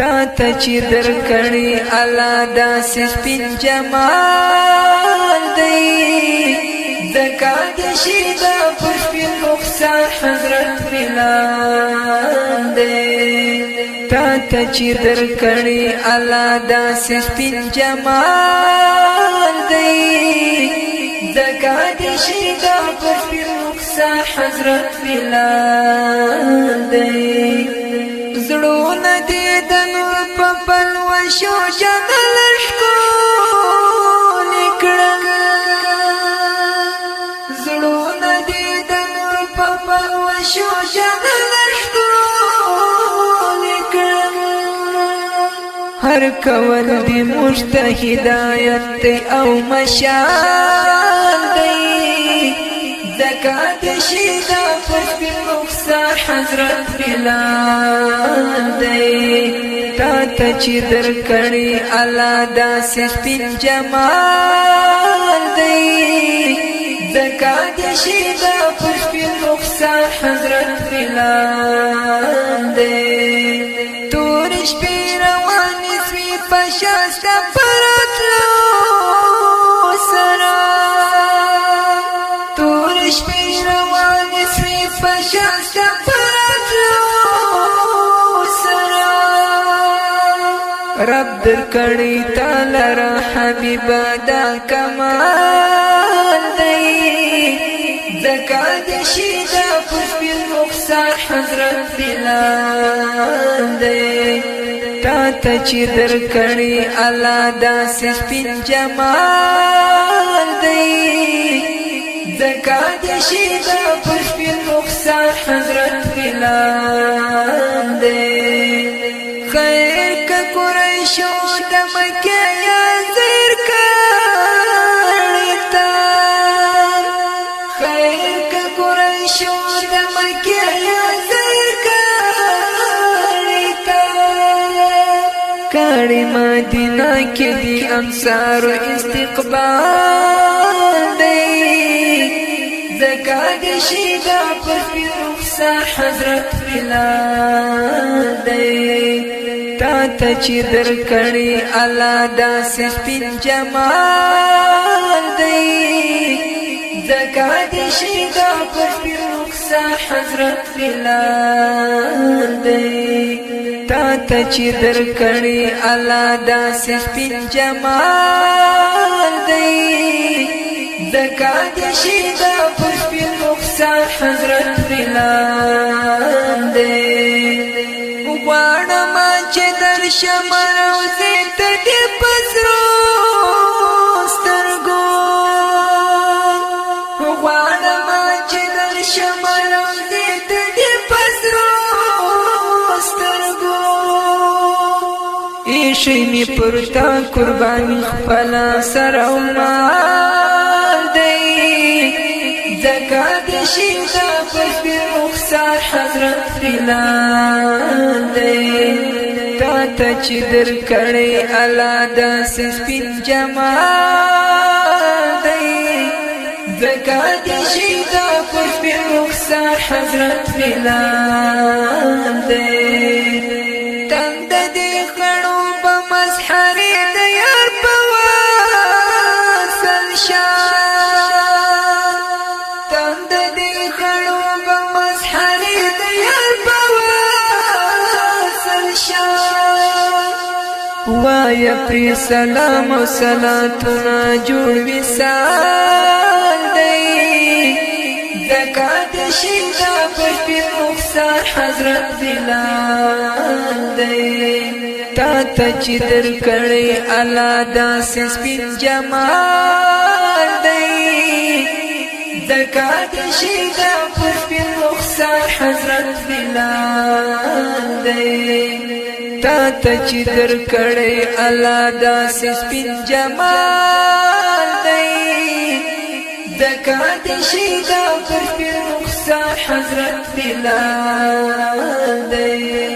تا ته چې درکړی الله داسې سپین جمال دی ځکه د شیدا پر سپین رخسار حضرت بلال دی تا ته چې درکړی الله داسې سپین جمال دی ځکه د شیدا پر سپین رخسار حضرت بلال دی زړونه دې د نور په پلوشو جنل ښکلي کړل زړونه دې د نور په پلوشو جنل ښکلي کړل هر کول دې موږ ته هدایت دی او مشال دی ځکه د شیدا پر سپین رخسار حضرت بلال دی تا ته چې درکړی الله داسې سپین جمال دی ځکه د شیدا پر سپین رخسار حضرت بلال دی تورې شپې روانې سوې په شاسته په راتلو سره شاسته پراتلو سرا رب درکړی تعالی را حبیب دا کمال دی ځکه د شیدا پر سپین رخسار حضرت بلال دی تا ته چې درکړی الله داسې سپین جمال دی ځکه د شیدا پر سپین رخسار حضرت بلال دی خیر که قریشو د مکه یا زیر کړی تا خیر که قریشو د مکه یا زیر کړی تا کړي مدینه کې دی انصار استقبال دی ځکه د شیدا پر سپین رخسار حضرت بلال دی تا ته چې درکړی الله داسې سپین جمال دی ځکه د شیدا پر سپین رخسار حضرت بلال دی تا ته چې درکړی الله داسې سپین جمال دی ځکه د شیدا پر سپین رخسار حضرت بلال دی غواړم چې درشم روضې ته دې په سرو سترګو غواړم چې درشم روضې ته دې په سرو سترګو ایښی مې پر تا قرباني خپله سر او مال ځکه د شیدا پر سپین رخسار حضرت بلال دی تا ته چې درکړی الله داسې سپین جمال دی ځکه د شیدا پر سپین رخسار حضرت بلال دی تند دې خړو په مسحرې د یار په وصل شه وایا پری سلام و صلاتنا جوړ وصال دی ځکه د شیدا پر سپین رخسار حضرت بلال دی تا ته چې درکړی الله داسې سپین جمال دی ځکه د شیدا پر سپین رخسار حضرت بلال دی تا ته چې درکړی الله داسې سپین جمال دی ځکه د شیدا پر سپین رخسار حضرت بلال دی